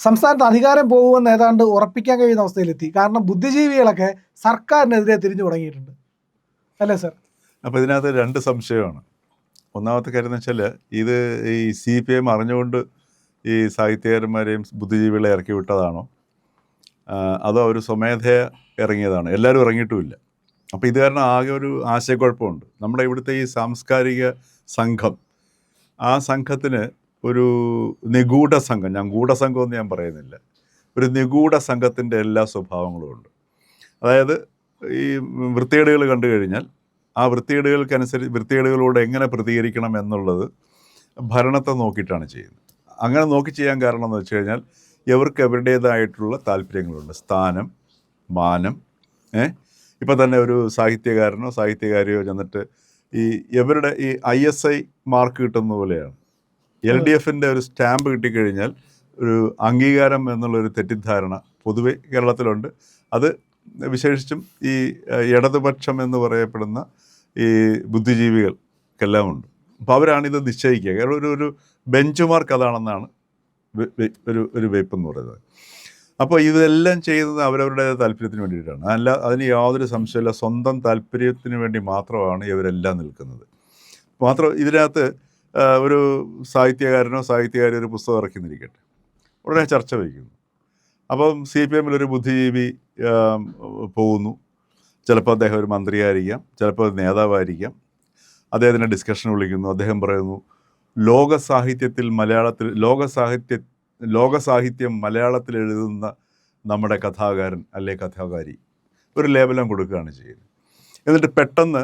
സംസ്ഥാനത്ത് അധികാരം പോകുമെന്ന് ഏതാണ്ട് ഉറപ്പിക്കാൻ കഴിയുന്ന അവസ്ഥയിലെത്തി. കാരണം ബുദ്ധിജീവികളൊക്കെ സർക്കാരിനെതിരെ തിരിഞ്ഞു തുടങ്ങിയിട്ടുണ്ട്, അല്ലേ സർ? അപ്പോൾ ഇതിനകത്ത് രണ്ട് സംശയമാണ്. ഒന്നാമത്തെ കാര്യം എന്ന് വെച്ചാൽ, ഇത് ഈ CPM അറിഞ്ഞുകൊണ്ട് ഈ സാഹിത്യകാരന്മാരെയും ബുദ്ധിജീവികളെ ഇറക്കി വിട്ടതാണോ, അതോ അവർ സ്വമേധയ ഇറങ്ങിയതാണ്? എല്ലാവരും ഇറങ്ങിയിട്ടുമില്ല. അപ്പോൾ ഇത് കാരണം ആകെ ഒരു ആശയക്കുഴപ്പമുണ്ട്. നമ്മുടെ ഇവിടുത്തെ ഈ സാംസ്കാരിക സംഘം, ആ സംഘത്തിന് ഒരു നിഗൂഢ സംഘം, ഞാൻ ഗൂഢസംഘമെന്ന് ഞാൻ പറയുന്നില്ല, ഒരു നിഗൂഢ സംഘത്തിൻ്റെ എല്ലാ സ്വഭാവങ്ങളും ഉണ്ട്. അതായത് ഈ വൃത്തികേടുകൾ കണ്ടു കഴിഞ്ഞാൽ ആ വൃത്തികേടുകളോട് എങ്ങനെ പ്രതികരിക്കണം എന്നുള്ളത് ഭരണത്തെ നോക്കിയിട്ടാണ് ചെയ്യുന്നത്. അങ്ങനെ നോക്കി ചെയ്യാൻ കാരണം എന്ന് വെച്ച് കഴിഞ്ഞാൽ, ഇവർക്ക് അവരുടേതായിട്ടുള്ള താല്പര്യങ്ങളുണ്ട്. സ്ഥാനം, മാനം. ഇപ്പം തന്നെ ഒരു സാഹിത്യകാരനോ സാഹിത്യകാരിയോ ചെന്നിട്ട് ഇവരുടെ ഈ ISI മാർക്ക് കിട്ടുന്ന പോലെയാണ്. LDFൻ്റെ ഒരു സ്റ്റാമ്പ് കിട്ടിക്കഴിഞ്ഞാൽ ഒരു അംഗീകാരം എന്നുള്ളൊരു തെറ്റിദ്ധാരണ പൊതുവെ കേരളത്തിലുണ്ട്. അത് വിശേഷിച്ചും ഈ ഇടതുപക്ഷം എന്ന് പറയപ്പെടുന്ന ഈ ബുദ്ധിജീവികൾക്കെല്ലാം ഉണ്ട്. അപ്പോൾ അവരാണിത് നിശ്ചയിക്കുക. കാരണം ഒരു ബെഞ്ച് മാർക്ക് അതാണെന്നാണ് ഒരു വെയ്പ്പ് എന്ന് പറയുന്നത്. അപ്പോൾ ഇതെല്ലാം ചെയ്യുന്നത് അവരവരുടെ താല്പര്യത്തിന് വേണ്ടിയിട്ടാണ്. അതിന് യാതൊരു സംശയമില്ല. സ്വന്തം താല്പര്യത്തിന് വേണ്ടി മാത്രമാണ് ഇവരെല്ലാം നിൽക്കുന്നത്. ഇതിനകത്ത് ഒരു സാഹിത്യകാരനോ സാഹിത്യകാരി ഒരു പുസ്തകം ഇറക്കിന്നിരിക്കട്ടെ, ഉടനെ ചർച്ച വയ്ക്കുന്നു. അപ്പം CPMലൊരു ബുദ്ധിജീവി പോകുന്നു. ചിലപ്പോൾ അദ്ദേഹം ഒരു മന്ത്രിയായിരിക്കാം, ചിലപ്പോൾ ഒരു നേതാവായിരിക്കാം. അദ്ദേഹത്തിനെ ഡിസ്കഷൻ വിളിക്കുന്നു. അദ്ദേഹം പറയുന്നു, ലോകസാഹിത്യം മലയാളത്തിൽ എഴുതുന്ന നമ്മുടെ കഥാകാരൻ അല്ലെ കഥാകാരി, ഒരു ലേബലം കൊടുക്കുകയാണ് ചെയ്യുന്നത്. എന്നിട്ട് പെട്ടെന്ന്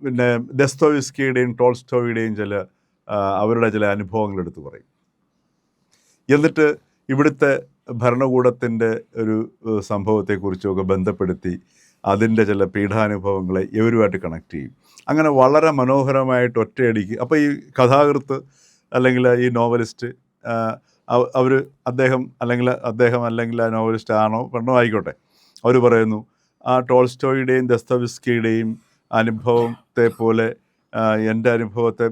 പിന്നെ ദസ്തോവ്സ്കിയുടെയും ടോൾസ്റ്റോയുടെയും അവരുടെ ചില അനുഭവങ്ങൾ എടുത്ത് പറയും. എന്നിട്ട് ഇവിടുത്തെ ഭരണകൂടത്തിൻ്റെ ഒരു സംഭവത്തെക്കുറിച്ചൊക്കെ ബന്ധപ്പെടുത്തി അതിൻ്റെ ചില പീഡാനുഭവങ്ങളെ ഇവരുമായിട്ട് കണക്ട് ചെയ്യും. അങ്ങനെ വളരെ മനോഹരമായിട്ട് ഒറ്റയടിക്ക്. അപ്പോൾ ഈ കഥാകൃത്ത് അല്ലെങ്കിൽ ഈ നോവലിസ്റ്റ്, അദ്ദേഹം അല്ലെങ്കിൽ ആ നോവലിസ്റ്റ് ആണോ പെണ്ണോ ആയിക്കോട്ടെ, അവർ പറയുന്നു, ആ ടോൾസ്റ്റോയുടെയും ദസ്തോവ്സ്കിയുടെയും അനുഭവത്തെ പോലെ എൻ്റെ അനുഭവത്തെ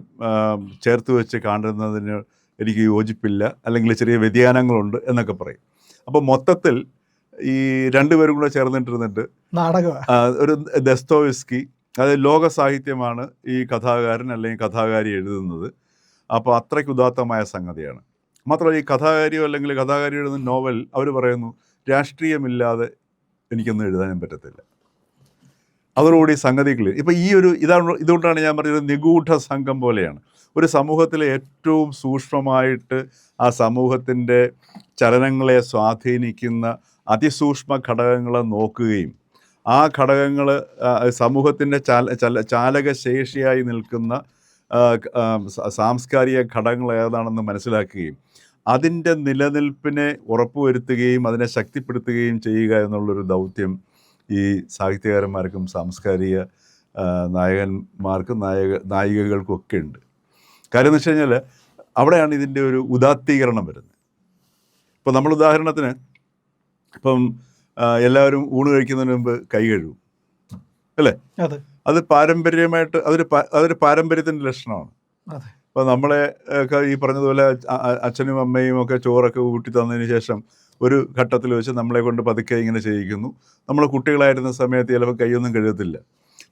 ചേർത്ത് വെച്ച് കാണുന്നതിന് എനിക്ക് യോജിപ്പില്ല, അല്ലെങ്കിൽ ചെറിയ വ്യതിയാനങ്ങളുണ്ട് എന്നൊക്കെ പറയും. അപ്പോൾ മൊത്തത്തിൽ ഈ രണ്ടുപേരും കൂടെ ചേർന്നിട്ടിരുന്നിട്ട് ഒരു ദസ്തോവ്സ്കി, അതായത് ലോക സാഹിത്യമാണ് ഈ കഥാകാരൻ അല്ലെങ്കിൽ കഥാകാരി എഴുതുന്നത്. അപ്പോൾ അത്രയ്ക്ക് ഉദാത്തമായ സംഗതിയാണ്. മാത്രമല്ല ഈ കഥാകാരിയോ അല്ലെങ്കിൽ കഥാകാരി എഴുതുന്ന നോവൽ അവർ പറയുന്നു, രാഷ്ട്രീയമില്ലാതെ എനിക്കൊന്നും എഴുതാനും പറ്റത്തില്ല. അതോടുകൂടി സംഗതി ക്ലിയർ. ഇപ്പം ഇതുകൊണ്ടാണ് ഞാൻ പറഞ്ഞത്, നിഗൂഢ സംഘം പോലെയാണ്. ഒരു സമൂഹത്തിലെ ഏറ്റവും സൂക്ഷ്മമായിട്ട് ആ സമൂഹത്തിൻ്റെ ചലനങ്ങളെ സ്വാധീനിക്കുന്ന അതിസൂക്ഷ്മ ഘടകങ്ങളെ നോക്കുകയും ആ ഘടകങ്ങൾ സമൂഹത്തിൻ്റെ ചാലകശേഷിയായി നിൽക്കുന്ന സാംസ്കാരിക ഘടകങ്ങൾ ഏതാണെന്ന് മനസ്സിലാക്കുകയും അതിൻ്റെ നിലനിൽപ്പിനെ ഉറപ്പുവരുത്തുകയും അതിനെ ശക്തിപ്പെടുത്തുകയും ചെയ്യുക എന്നുള്ളൊരു ദൗത്യം ഈ സാഹിത്യകാരന്മാർക്കും സാംസ്കാരിക നായകന്മാർക്കും നായികകൾക്കും ഒക്കെ ഉണ്ട്. കാര്യം എന്ന് വെച്ച് കഴിഞ്ഞാൽ അവിടെയാണ് ഇതിൻ്റെ ഒരു ഉദാത്തീകരണം വരുന്നത്. ഇപ്പോൾ നമ്മൾ ഉദാഹരണത്തിന് എല്ലാവരും ഊണ് കഴിക്കുന്നതിന് മുമ്പ് കൈ കഴുകും, അല്ലേ? അത് പാരമ്പര്യമായിട്ട് അതൊരു പാരമ്പര്യത്തിൻ്റെ ലക്ഷണമാണ്. അപ്പോൾ നമ്മളെ ഒക്കെ ഈ പറഞ്ഞതുപോലെ അച്ഛനും അമ്മയും ഒക്കെ ചോറൊക്കെ ഊട്ടി തന്നതിന് ശേഷം ഒരു ഘട്ടത്തിൽ വെച്ച് നമ്മളെ കൊണ്ട് പതുക്കെ ഇങ്ങനെ ചെയ്യിക്കുന്നു. നമ്മൾ കുട്ടികളായിരുന്ന സമയത്ത് ചിലപ്പോൾ കൈയൊന്നും കഴുകത്തില്ല,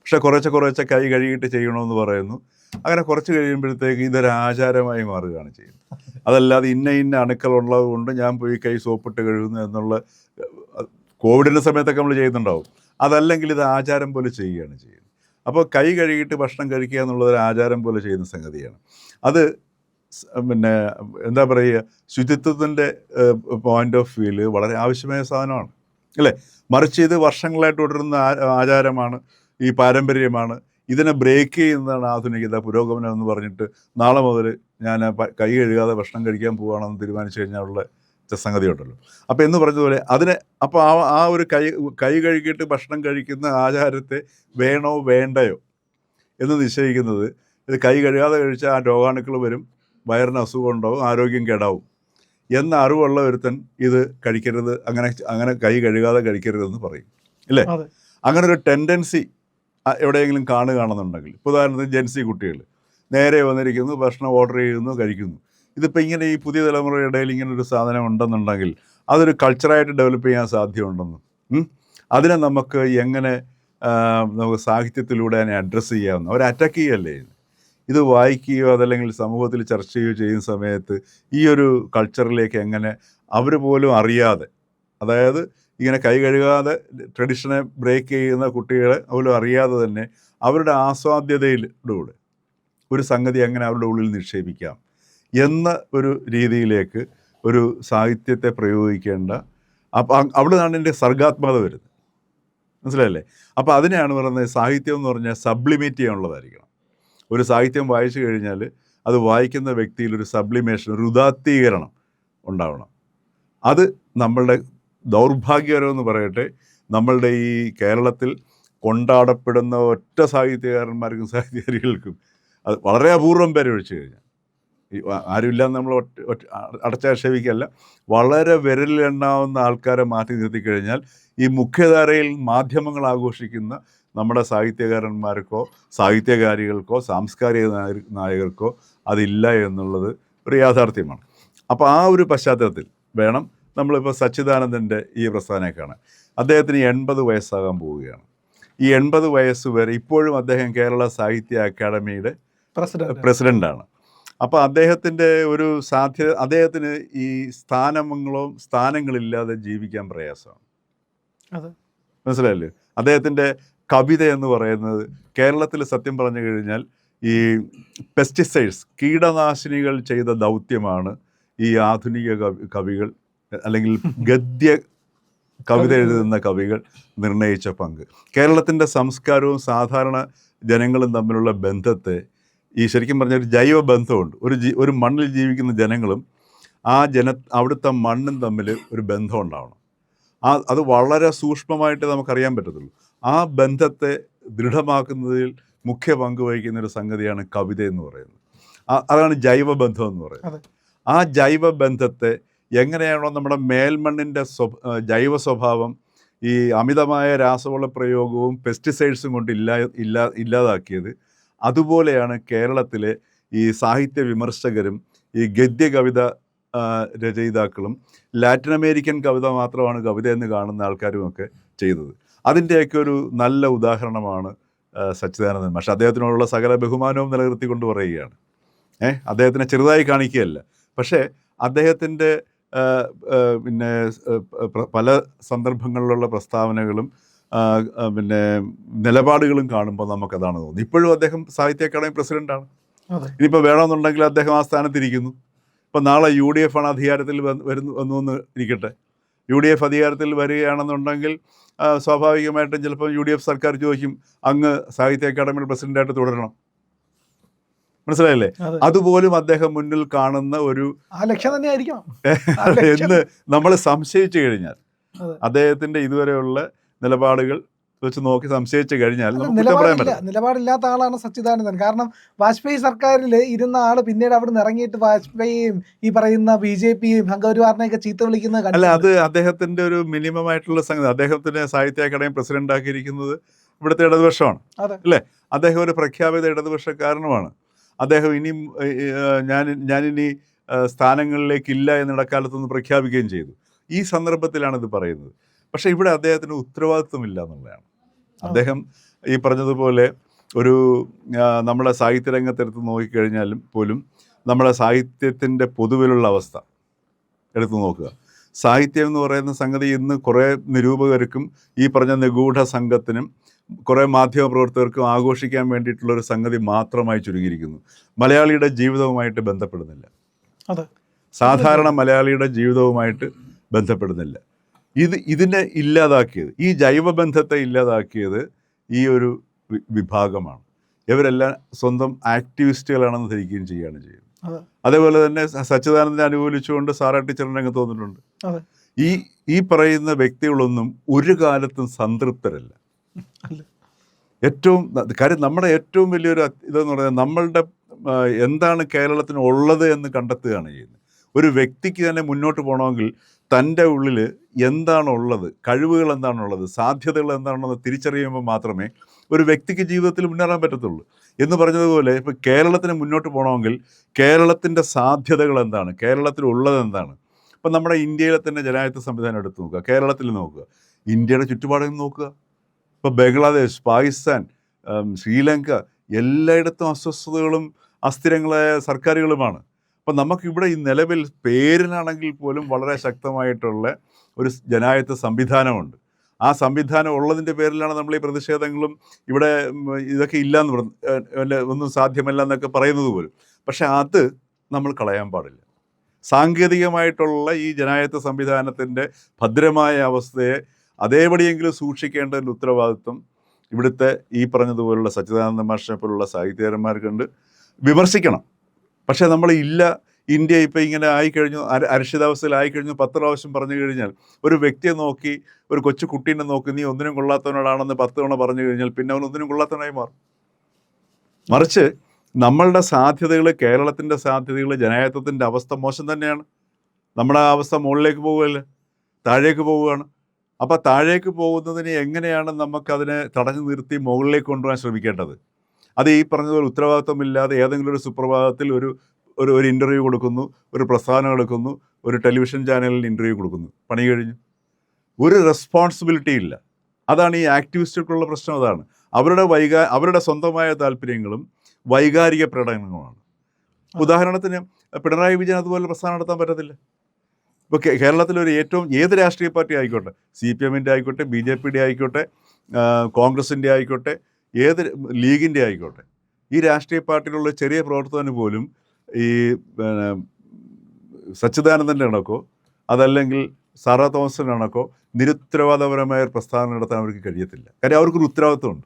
പക്ഷെ കുറച്ച് കൈ കഴുകിയിട്ട് ചെയ്യണമെന്ന് പറയുന്നു. അങ്ങനെ കുറച്ച് കഴിയുമ്പോഴത്തേക്ക് ഇതൊരു ആചാരമായി മാറുകയാണ് ചെയ്യുന്നത്. അതല്ലാതെ ഇന്ന അണുക്കളുള്ളത് കൊണ്ട് ഞാൻ പോയി കൈ സോപ്പിട്ട് കഴുകുന്നു എന്നുള്ള, കോവിഡിൻ്റെ സമയത്തൊക്കെ നമ്മൾ ചെയ്യുന്നുണ്ടാവും. അതല്ലെങ്കിൽ ഇത് ആചാരം പോലെ ചെയ്യുകയാണ് ചെയ്യുന്നത്. അപ്പോൾ കൈ കഴുകിയിട്ട് ഭക്ഷണം കഴിക്കുക എന്നുള്ളത് ഒരു ആചാരം പോലെ ചെയ്യുന്ന സംഗതിയാണ്. അത് പിന്നെ എന്താ പറയുക, ശുചിത്വത്തിൻ്റെ പോയിന്റ് ഓഫ് വ്യൂവിൽ വളരെ ആവശ്യമായ സാധനമാണ്, അല്ലേ? മറിച്ച് ഇത് വർഷങ്ങളായിട്ട് തുടരുന്ന ആചാരമാണ്, ഈ പാരമ്പര്യമാണ്. ഇതിനെ ബ്രേക്ക് ചെയ്യുന്നതാണ് ആധുനികത, പുരോഗമനം എന്ന് പറഞ്ഞിട്ട് നാളെ മുതൽ ഞാൻ കൈ കഴുകാതെ ഭക്ഷണം കഴിക്കാൻ പോവുകയാണെന്ന് തീരുമാനിച്ചു കഴിഞ്ഞാലുള്ള സംഗതി ഉണ്ടല്ലോ. അപ്പോൾ എന്ന് പറഞ്ഞതുപോലെ അപ്പോൾ ആ ഒരു കൈ കഴുകിയിട്ട് ഭക്ഷണം കഴിക്കുന്ന ആചാരത്തെ വേണോ വേണ്ടയോ എന്ന് നിശ്ചയിക്കുന്നത്, ഇത് കൈ കഴുകാതെ കഴിച്ചാൽ ആ രോഗാണുക്കൾ വരും, വയറിന് അസുഖം ഉണ്ടാവും, ആരോഗ്യം കേടാവും എന്ന അറിവുള്ള ഒരുത്തൻ ഇത് കഴിക്കരുത്, അങ്ങനെ കൈ കഴുകാതെ കഴിക്കരുതെന്ന് പറയും, അല്ലേ? അങ്ങനെ ഒരു ടെൻഡൻസി എവിടെയെങ്കിലും കാണുകയാണെന്നുണ്ടെങ്കിൽ, ഇപ്പോൾ ഉദാഹരണത്തിന് ജെൻസി കുട്ടികൾ നേരെ വന്നിരിക്കുന്നു, ഭക്ഷണം ഓർഡർ ചെയ്യുന്നു, കഴിക്കുന്നു. ഇതിപ്പോൾ ഇങ്ങനെ ഈ പുതിയ തലമുറയുടെ ഇടയിൽ ഇങ്ങനെ ഒരു സാധനം ഉണ്ടെന്നുണ്ടെങ്കിൽ അതൊരു കൾച്ചറായിട്ട് ഡെവലപ്പ് ചെയ്യാൻ സാധ്യതയുണ്ടെന്ന്. അതിനെ നമുക്ക് എങ്ങനെ നമുക്ക് സാഹിത്യത്തിലൂടെ അതിനെ അഡ്രസ്സ് ചെയ്യാവുന്ന അവർ അറ്റാക്ക് ചെയ്യല്ലേ ഇത് വായിക്കുകയോ അതല്ലെങ്കിൽ സമൂഹത്തിൽ ചർച്ച ചെയ്യുകയോ ചെയ്യുന്ന സമയത്ത് ഈ ഒരു കൾച്ചറിലേക്ക് എങ്ങനെ അവർ പോലും അറിയാതെ, അതായത് ഇങ്ങനെ കൈ കഴുകാതെ ട്രഡീഷനെ ബ്രേക്ക് ചെയ്യുന്ന കുട്ടികളെ പോലും അറിയാതെ തന്നെ അവരുടെ ആസ്വാദ്യതയിലൂടെ ഒരു സംഗതി എങ്ങനെ അവരുടെ ഉള്ളിൽ നിക്ഷേപിക്കാം എന്ന ഒരു രീതിയിലേക്ക് ഒരു സാഹിത്യത്തെ പ്രയോഗിക്കേണ്ട, അപ്പം അവിടെ നിന്നാണ് എൻ്റെ സർഗാത്മകത വരുന്നത്. മനസ്സിലായില്ലേ? അപ്പോൾ അതിനെയാണ് പറയുന്നത് സാഹിത്യം എന്ന് പറഞ്ഞാൽ സബ്ലിമേറ്റ് ചെയ്യാനുള്ളതായിരിക്കണം. ഒരു സാഹിത്യം വായിച്ചു കഴിഞ്ഞാൽ അത് വായിക്കുന്ന വ്യക്തിയിൽ ഒരു സബ്ലിമേഷൻ, ഒരു ഉദാത്തീകരണം ഉണ്ടാവണം. അത് നമ്മളുടെ ദൗർഭാഗ്യകരമെന്ന് പറയട്ടെ, നമ്മളുടെ ഈ കേരളത്തിൽ കൊണ്ടാടപ്പെടുന്ന ഒറ്റ സാഹിത്യകാരന്മാർക്കും സാഹിത്യകാരികൾക്കും അത് വളരെ അപൂർവം പേരെ ഒഴിച്ചു കഴിഞ്ഞാൽ, ഈ ആരുമില്ലാന്ന് നമ്മൾ അടച്ചാക്ഷേപിക്കല്ല, വളരെ വിരലിലെണ്ണാവുന്ന ആൾക്കാരെ മാറ്റി നിർത്തിക്കഴിഞ്ഞാൽ ഈ മുഖ്യധാരയിൽ മാധ്യമങ്ങൾ ആഘോഷിക്കുന്ന നമ്മുടെ സാഹിത്യകാരന്മാർക്കോ സാഹിത്യകാരികൾക്കോ സാംസ്കാരിക നായകർക്കോ അതില്ല എന്നുള്ളത് ഒരു യാഥാർത്ഥ്യമാണ്. അപ്പോൾ ആ ഒരു പശ്ചാത്തലത്തിൽ വേണം നമ്മളിപ്പോൾ സച്ചിദാനന്ദൻ്റെ ഈ പ്രസ്ഥാനം കാണാൻ. അദ്ദേഹത്തിന് 80 വയസ്സാകാൻ പോവുകയാണ്. ഈ 80 വയസ്സ് വരെ ഇപ്പോഴും അദ്ദേഹം കേരള സാഹിത്യ അക്കാദമിയുടെ പ്രസിഡൻ്റാണ്. അപ്പോൾ അദ്ദേഹത്തിൻ്റെ ഒരു സാധ്യത, അദ്ദേഹത്തിന് ഈ സ്ഥാനങ്ങളില്ലാതെ ജീവിക്കാൻ പ്രയാസമാണ്. മനസ്സിലായില്ലേ? അദ്ദേഹത്തിൻ്റെ കവിത എന്ന് പറയുന്നത് കേരളത്തിൽ സത്യം പറഞ്ഞു കഴിഞ്ഞാൽ ഈ പെസ്റ്റിസൈഡ്സ്, കീടനാശിനികൾ ചെയ്ത ദൗത്യമാണ് ഈ ആധുനിക കവികൾ അല്ലെങ്കിൽ ഗദ്യ കവിത എഴുതുന്ന കവികൾ നിർണയിച്ച പങ്ക്. കേരളത്തിൻ്റെ സംസ്കാരവും സാധാരണ ജനങ്ങളും തമ്മിലുള്ള ബന്ധത്തെ ഈ ശരിക്കും പറഞ്ഞൊരു ജൈവ ബന്ധമുണ്ട്. ഒരു മണ്ണിൽ ജീവിക്കുന്ന ജനങ്ങളും അവിടുത്തെ മണ്ണും തമ്മിൽ ഒരു ബന്ധം ഉണ്ടാവണം. അത് വളരെ സൂക്ഷ്മമായിട്ട് നമുക്കറിയാൻ പറ്റത്തുള്ളൂ. ആ ബന്ധത്തെ ദൃഢമാക്കുന്നതിൽ മുഖ്യ പങ്ക് വഹിക്കുന്ന ഒരു സംഗതിയാണ് കവിത എന്ന് പറയുന്നത്. അതാണ് ജൈവബന്ധം എന്ന് പറയുന്നത്. ആ ജൈവബന്ധത്തെ എങ്ങനെയാണോ നമ്മുടെ മേൽമണ്ണിൻ്റെ ജൈവ സ്വഭാവം ഈ അമിതമായ രാസവള പ്രയോഗവും പെസ്റ്റിസൈഡ്സും കൊണ്ട് ഇല്ലാതാക്കിയത്, അതുപോലെയാണ് കേരളത്തിലെ ഈ സാഹിത്യ വിമർശകരും ഈ ഗദ്യ കവിത രചയിതാക്കളും ലാറ്റിൻ അമേരിക്കൻ കവിത മാത്രമാണ് കവിത എന്ന് കാണുന്ന ആൾക്കാരുമൊക്കെ ചെയ്തത്. അതിൻ്റെയൊക്കെ ഒരു നല്ല ഉദാഹരണമാണ് സച്ചിദാനന്ദൻ മാഷ്. അദ്ദേഹത്തിനോടുള്ള സകല ബഹുമാനവും നിലനിർത്തിക്കൊണ്ട് പറയുകയാണ്. അദ്ദേഹത്തിനെ ചെറുതായി കാണിക്കുകയല്ല, പക്ഷേ അദ്ദേഹത്തിൻ്റെ പിന്നെ പല സന്ദർഭങ്ങളിലുള്ള പ്രസ്താവനകളും പിന്നെ നിലപാടുകളും കാണുമ്പോൾ നമുക്കതാണ് തോന്നുന്നത്. ഇപ്പോഴും അദ്ദേഹം സാഹിത്യ അക്കാദമി പ്രസിഡൻ്റാണ്. ഇനിയിപ്പോൾ വേണമെന്നുണ്ടെങ്കിൽ അദ്ദേഹം ആ സ്ഥാനത്തിരിക്കുന്നു. ഇപ്പം നാളെ UDF ആണ് അധികാരത്തിൽ വന്നു എന്ന് ഇരിക്കട്ടെ. UDF അധികാരത്തിൽ വരികയാണെന്നുണ്ടെങ്കിൽ സ്വാഭാവികമായിട്ടും ചിലപ്പോൾ UDF സർക്കാർ ചോദിക്കും, അങ്ങ് സാഹിത്യ അക്കാദമിയുടെ പ്രസിഡൻ്റായിട്ട് തുടരണം. മനസ്സിലായില്ലേ? അതുപോലും അദ്ദേഹം മുന്നിൽ കാണുന്ന ഒരു ലക്ഷ്യം തന്നെയായിരിക്കും എന്ന് നമ്മൾ സംശയിച്ചു കഴിഞ്ഞാൽ, അദ്ദേഹത്തിൻ്റെ ഇതുവരെയുള്ള നിലപാടുകൾ വെച്ച് നോക്കി സംശയിച്ചു കഴിഞ്ഞാൽ നിലപാടില്ലാത്ത ആളാണ് സച്ചിദാനന്ദൻ. കാരണം വാജ്പേയി സർക്കാരിൽ ഇരുന്ന ആള് പിന്നീട് അവിടെ നിന്ന് ഇറങ്ങിയിട്ട് വാജ്പേയിയും ഈ പറയുന്ന BJPയും സംഘപരിവാറിനെയൊക്കെ ചീത്ത വിളിക്കുന്നത് അല്ല, അത് അദ്ദേഹത്തിന്റെ ഒരു മിനിമം ആയിട്ടുള്ള സംഗതി. അദ്ദേഹത്തിന് സാഹിത്യ അക്കാദമി പ്രസിഡന്റ് ആക്കിയിരിക്കുന്നത് ഇവിടുത്തെ ഇടതുപക്ഷമാണ് അല്ലേ? അദ്ദേഹം ഒരു പ്രഖ്യാപിത ഇടതുപക്ഷക്കാരനുമാണ്. അദ്ദേഹം ഇനിയും ഞാനിനി സ്ഥാനങ്ങളിലേക്കില്ല എന്നിടക്കാലത്തൊന്ന് പ്രഖ്യാപിക്കുകയും ചെയ്തു. ഈ സന്ദർഭത്തിലാണ് ഇത് പറയുന്നത്. പക്ഷേ ഇവിടെ അദ്ദേഹത്തിന് ഉത്തരവാദിത്വമില്ല എന്നുള്ളതാണ്. അദ്ദേഹം ഈ പറഞ്ഞതുപോലെ ഒരു നമ്മുടെ സാഹിത്യരംഗത്തെടുത്ത് നോക്കിക്കഴിഞ്ഞാലും പോലും നമ്മുടെ സാഹിത്യത്തിൻ്റെ പൊതുവിലുള്ള അവസ്ഥ എടുത്തു നോക്കുക. സാഹിത്യം എന്ന് പറയുന്ന സംഗതി ഇന്ന് കുറേ നിരൂപകർക്കും ഈ പറഞ്ഞ നിഗൂഢ സംഘത്തിനും കുറേ മാധ്യമപ്രവർത്തകർക്കും ആഘോഷിക്കാൻ വേണ്ടിയിട്ടുള്ളൊരു സംഗതി മാത്രമായി ചുരുങ്ങിയിരിക്കുന്നു. മലയാളിയുടെ ജീവിതവുമായിട്ട് ബന്ധപ്പെടുന്നില്ല. സാധാരണ മലയാളിയുടെ ജീവിതവുമായിട്ട് ബന്ധപ്പെടുന്നില്ല. ഇതിനെ ഇല്ലാതാക്കിയത്, ഈ ജൈവബന്ധത്തെ ഇല്ലാതാക്കിയത് ഈ ഒരു വിഭാഗമാണ്. ഇവരെല്ലാം സ്വന്തം ആക്ടിവിസ്റ്റുകളാണെന്ന് ധരിക്കുകയും ചെയ്യുകയാണ് ചെയ്യുന്നത്. അതേപോലെ തന്നെ സച്ചിദാനന്ദനെ അനുകൂലിച്ചുകൊണ്ട് സാറാ ടീച്ചറിന് രംഗത്ത് വന്നിട്ടുണ്ട്. ഈ പറയുന്ന വ്യക്തികളൊന്നും ഒരു കാലത്തും സംതൃപ്തരല്ല. കാര്യം നമ്മുടെ ഏറ്റവും വലിയൊരു ഇതെന്ന് പറയുന്നത് നമ്മളുടെ എന്താണ് കേരളത്തിന് ഉള്ളത് എന്ന് കണ്ടെത്തുകയാണ് ചെയ്യുന്നത്. ഒരു വ്യക്തിക്ക് തന്നെ മുന്നോട്ട് പോകണമെങ്കിൽ തൻ്റെ ഉള്ളിൽ എന്താണുള്ളത്, കഴിവുകൾ എന്താണുള്ളത്, സാധ്യതകൾ എന്താണെന്ന് തിരിച്ചറിയുമ്പോൾ മാത്രമേ ഒരു വ്യക്തിക്ക് ജീവിതത്തിൽ മുന്നേറാൻ പറ്റത്തുള്ളൂ. എന്ന് പറഞ്ഞതുപോലെ ഇപ്പോൾ കേരളത്തിന് മുന്നോട്ട് പോകണമെങ്കിൽ കേരളത്തിൻ്റെ സാധ്യതകൾ എന്താണ്, കേരളത്തിലുള്ളത് എന്താണ്. ഇപ്പം നമ്മുടെ ഇന്ത്യയിലെ തന്നെ ജനാധിപത്യ സംവിധാനം എടുത്ത് നോക്കുക, കേരളത്തിൽ നോക്കുക, ഇന്ത്യയുടെ ചുറ്റുപാടും നോക്കുക. ഇപ്പോൾ ബംഗ്ലാദേശ്, പാകിസ്ഥാൻ, ശ്രീലങ്ക, എല്ലായിടത്തും അസ്വസ്ഥതകളും അസ്ഥിരങ്ങളായ സർക്കാരുകളുമാണ്. അപ്പം നമുക്കിവിടെ ഈ നിലവിൽ പേരിനാണെങ്കിൽ പോലും വളരെ ശക്തമായിട്ടുള്ള ഒരു ജനാധിപത്യ സംവിധാനമുണ്ട്. ആ സംവിധാനം ഉള്ളതിൻ്റെ പേരിലാണ് നമ്മൾ ഈ പ്രതിഷേധങ്ങളും ഇവിടെ ഇതൊക്കെ ഇല്ലയെന്ന് ഒന്നും സാധ്യമല്ല എന്നൊക്കെ പറയുന്നത് പോലും. പക്ഷെ അത് നമ്മൾ കളയാൻ പാടില്ല. സാങ്കേതികമായിട്ടുള്ള ഈ ജനാധിപത്യ സംവിധാനത്തിൻ്റെ ഭദ്രമായ അവസ്ഥയെ അതേപടിയെങ്കിലും സൂക്ഷിക്കേണ്ടതിൻ്റെ ഉത്തരവാദിത്വം ഇവിടുത്തെ ഈ പറഞ്ഞതുപോലുള്ള സച്ചിദാനന്ദ മാഷിനെ പോലുള്ള സാഹിത്യകാരന്മാർക്കുണ്ട്. വിമർശിക്കണം. പക്ഷേ നമ്മൾ ഇല്ല, ഇന്ത്യ ഇപ്പം ഇങ്ങനെ ആയിക്കഴിഞ്ഞു, അരക്ഷിതാവസ്ഥയിൽ ആയിക്കഴിഞ്ഞു 10 പ്രാവശ്യം പറഞ്ഞു കഴിഞ്ഞാൽ, ഒരു വ്യക്തിയെ നോക്കി, ഒരു കൊച്ചു കുട്ടീനെ നോക്കി നീ ഒന്നിനും കൊള്ളാത്തവനോടാണെന്ന് 10 തവണ പറഞ്ഞു കഴിഞ്ഞാൽ പിന്നെ അവൻ ഒന്നിനും കൊള്ളാത്തവനായി മാറും. മറിച്ച് നമ്മളുടെ സാധ്യതകൾ, കേരളത്തിൻ്റെ സാധ്യതകൾ, ജനാധിപത്യത്തിൻ്റെ അവസ്ഥ മോശം തന്നെയാണ്. നമ്മുടെ അവസ്ഥ മുകളിലേക്ക് പോവുകയല്ലേ, താഴേക്ക് പോവുകയാണ്. അപ്പോൾ താഴേക്ക് പോകുന്നതിന് എങ്ങനെയാണ് നമുക്കതിനെ തടഞ്ഞു നിർത്തി മുകളിലേക്ക് കൊണ്ടുപോകാൻ ശ്രമിക്കേണ്ടത്? അത് ഈ പറഞ്ഞതുപോലെ ഉത്തരവാദിത്വമില്ലാതെ ഏതെങ്കിലും ഒരു സുപ്രഭാതത്തിൽ ഒരു ഇൻ്റർവ്യൂ കൊടുക്കുന്നു, ഒരു പ്രസ്ഥാനം എടുക്കുന്നു, ഒരു ടെലിവിഷൻ ചാനലിൽ ഇൻ്റർവ്യൂ കൊടുക്കുന്നു, പണി കഴിഞ്ഞു. ഒരു റെസ്പോൺസിബിലിറ്റി ഇല്ല. അതാണ് ഈ ആക്ടിവിസ്റ്റുകൾക്കുള്ള പ്രശ്നം. അതാണ് അവരുടെ സ്വന്തമായ താല്പര്യങ്ങളും വൈകാരിക പ്രകടനങ്ങളുമാണ്. ഉദാഹരണത്തിന് പിണറായി വിജയൻ അതുപോലെ പ്രസ്ഥാനം നടത്താൻ പറ്റത്തില്ല. ഇപ്പോൾ കേരളത്തിലൊരു ഏത് രാഷ്ട്രീയ പാർട്ടി ആയിക്കോട്ടെ, CPM-ൻ്റെ ആയിക്കോട്ടെ, BJP-യുടെ ആയിക്കോട്ടെ, കോൺഗ്രസിൻ്റെ ആയിക്കോട്ടെ, ഏത് ലീഗിൻ്റെ ആയിക്കോട്ടെ, ഈ രാഷ്ട്രീയ പാർട്ടിയിലുള്ള ചെറിയ പ്രവർത്തകന് പോലും ഈ സച്ചിദാനന്ദൻ്റെ കണക്കോ അതല്ലെങ്കിൽ സാറാ തോമസിൻ്റെ കണക്കോ നിരുത്തരവാദപരമായ ഒരു പ്രസ്ഥാനം നടത്താൻ അവർക്ക് കഴിയത്തില്ല. കാര്യം അവർക്കൊരു ഉത്തരവാദിത്വമുണ്ട്,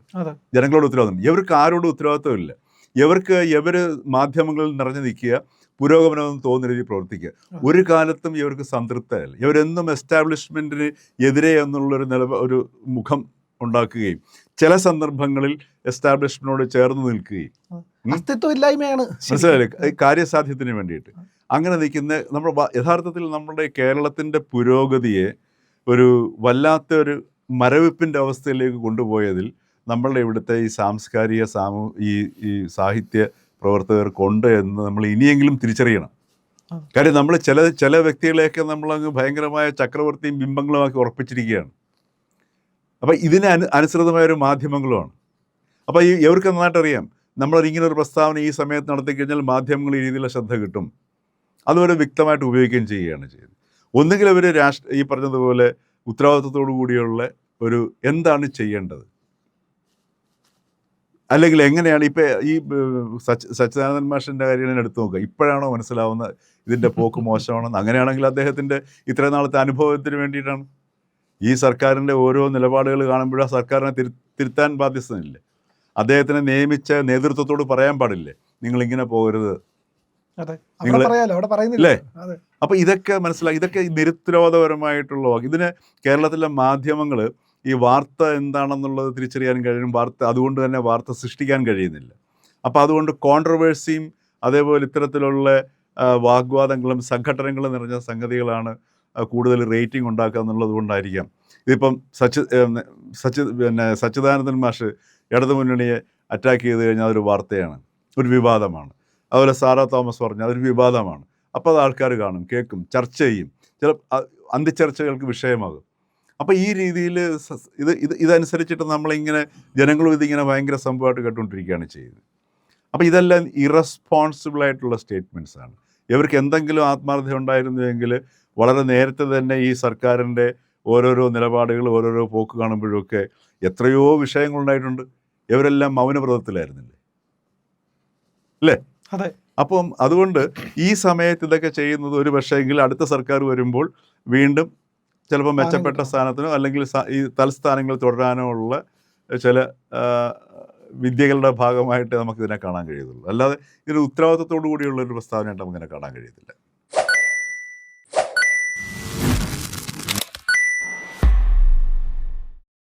ജനങ്ങളോട് ഉത്തരവാദിത്വമുണ്ട്. ഇവർക്ക് ആരോടും ഉത്തരവാദിത്വമില്ല. ഇവർ മാധ്യമങ്ങളിൽ നിറഞ്ഞു നിൽക്കുക, പുരോഗമനമെന്ന് തോന്നുന്ന രീതിയിൽ പ്രവർത്തിക്കുക. ഒരു കാലത്തും ഇവർക്ക് സംതൃപ്തരല്ല. ഇവരെന്നും എസ്റ്റാബ്ലിഷ്മെൻറ്റിന് എതിരെ എന്നുള്ളൊരു ഒരു മുഖം ഉണ്ടാക്കുകയും ചില സന്ദർഭങ്ങളിൽ എസ്റ്റാബ്ലിഷ്മെന്റിനോട് ചേർന്ന് നിൽക്കുകയും, അസ്തിത്വമില്ലായ്മയാണ്, മനസ്സിലായില്ലേ, കാര്യസാധ്യത്തിന് വേണ്ടിയിട്ട് അങ്ങനെ നിൽക്കുന്ന യഥാർത്ഥത്തിൽ നമ്മുടെ കേരളത്തിൻ്റെ പുരോഗതിയെ ഒരു വല്ലാത്ത ഒരു മരവിപ്പിൻ്റെ അവസ്ഥയിലേക്ക് കൊണ്ടുപോയതിൽ നമ്മളുടെ ഇവിടുത്തെ ഈ സാംസ്കാരിക ഈ സാഹിത്യ പ്രവർത്തകർക്കുണ്ട് എന്ന് നമ്മൾ ഇനിയെങ്കിലും തിരിച്ചറിയണം. കാര്യം നമ്മൾ ചില വ്യക്തികളെയൊക്കെ നമ്മളങ്ങ് ഭയങ്കരമായ ചക്രവർത്തിയും ബിംബങ്ങളുമാക്കി ഉറപ്പിച്ചിരിക്കുകയാണ്. അപ്പോൾ ഇതിന് അനുസൃതമായൊരു മാധ്യമങ്ങളുമാണ്. അപ്പോൾ ഇവർക്ക് നന്നായിട്ടറിയാം, നമ്മളിങ്ങനെ ഒരു പ്രസ്താവന ഈ സമയത്ത് നടത്തിക്കഴിഞ്ഞാൽ മാധ്യമങ്ങൾ ഈ രീതിയിലുള്ള ശ്രദ്ധ കിട്ടും. അതുവരെ വ്യക്തമായിട്ട് ഉപയോഗിക്കുകയും ചെയ്യുകയാണ് ചെയ്യുന്നത്. ഒന്നുകിൽ അവർ ഈ പറഞ്ഞതുപോലെ ഉത്തരവാദിത്വത്തോടു കൂടിയുള്ള ഒരു എന്താണ് ചെയ്യേണ്ടത്, അല്ലെങ്കിൽ എങ്ങനെയാണ് ഇപ്പോൾ ഈ സച്ചിദാനന്ദൻ മാഷിൻ്റെ കാര്യം എടുത്തു നോക്കുക. ഇപ്പോഴാണോ മനസ്സിലാവുന്നത് ഇതിൻ്റെ പോക്ക് മോശമാണെന്ന്? അങ്ങനെയാണെങ്കിൽ അദ്ദേഹത്തിൻ്റെ ഇത്രയും നാളത്തെ അനുഭവത്തിന് വേണ്ടിയിട്ടാണ്. ഈ സർക്കാരിൻ്റെ ഓരോ നിലപാടുകൾ കാണുമ്പോഴും ആ സർക്കാരിനെ തിരുത്താൻ ബാധ്യസ്ഥനില്ലേ? അദ്ദേഹത്തിനെ നിയമിച്ച നേതൃത്വത്തോട് പറയാൻ പാടില്ലേ നിങ്ങളിങ്ങനെ പോകരുത്, അല്ലേ? അപ്പോൾ ഇതൊക്കെ മനസ്സിലാക്കി, ഇതൊക്കെ നിരുത്തരവാദപരമായിട്ടുള്ള ഇതിന് കേരളത്തിലെ മാധ്യമങ്ങൾ ഈ വാർത്ത എന്താണെന്നുള്ളത് തിരിച്ചറിയാൻ കഴിയും, അതുകൊണ്ട് തന്നെ വാർത്ത സൃഷ്ടിക്കാൻ കഴിയുന്നില്ല. അപ്പോൾ അതുകൊണ്ട് കോൺട്രവേഴ്സിയും അതേപോലെ ഇത്തരത്തിലുള്ള വാഗ്വാദങ്ങളും സംഘടനകളും നിറഞ്ഞ സംഗതികളാണ് കൂടുതൽ റേറ്റിംഗ് ഉണ്ടാക്കുക എന്നുള്ളത് കൊണ്ടായിരിക്കാം. ഇതിപ്പം സച്ചിദാനന്ദൻ മാഷ് ഇടതുമുന്നണിയെ അറ്റാക്ക് ചെയ്ത് കഴിഞ്ഞാൽ അതൊരു വാർത്തയാണ്, ഒരു വിവാദമാണ്. അതുപോലെ സാറാ തോമസ് പറഞ്ഞാൽ അതൊരു വിവാദമാണ്. അപ്പോൾ അത് ആൾക്കാർ കാണും, കേൾക്കും, ചർച്ച ചെയ്യും, ചില അന്തിച്ചർച്ചകൾക്ക് വിഷയമാകും. അപ്പോൾ ഈ രീതിയിൽ ഇതനുസരിച്ചിട്ട് നമ്മളിങ്ങനെ ജനങ്ങളും ഇതിങ്ങനെ ഭയങ്കര സംഭവമായിട്ട് കേട്ടുകൊണ്ടിരിക്കുകയാണ് ചെയ്യുന്നത്. അപ്പോൾ ഇതെല്ലാം ഇറസ്പോൺസിബിളായിട്ടുള്ള സ്റ്റേറ്റ്മെൻറ്റ്സാണ്. ഇവർക്ക് എന്തെങ്കിലും ആത്മാർത്ഥത ഉണ്ടായിരുന്നുവെങ്കിൽ വളരെ നേരത്തെ തന്നെ ഈ സർക്കാരിൻ്റെ ഓരോരോ നിലപാടുകൾ, ഓരോരോ പോക്ക് കാണുമ്പോഴൊക്കെ എത്രയോ വിഷയങ്ങളുണ്ടായിട്ടുണ്ട്. ഇവരെല്ലാം മൗനവ്രതത്തിലായിരുന്നില്ലേ, അല്ലേ? അതെ. അപ്പം അതുകൊണ്ട് ഈ സമയത്ത് ഇതൊക്കെ ചെയ്യുന്നത് ഒരു പക്ഷേങ്കിൽ അടുത്ത സർക്കാർ വരുമ്പോൾ വീണ്ടും ചിലപ്പോൾ മെച്ചപ്പെട്ട സ്ഥാനത്തിനോ അല്ലെങ്കിൽ ഈ തലസ്ഥാനങ്ങൾ തുടരാനോ ഉള്ള ചില വിദ്യകളുടെ ഭാഗമായിട്ട് നമുക്കിതിനെ കാണാൻ കഴിയുള്ളൂ. അല്ലാതെ ഇതിന് ഉത്തരവാദിത്തത്തോടു കൂടിയുള്ളൊരു പ്രസ്താവനയായിട്ട് നമുക്കിതിനെ കാണാൻ കഴിയത്തില്ല.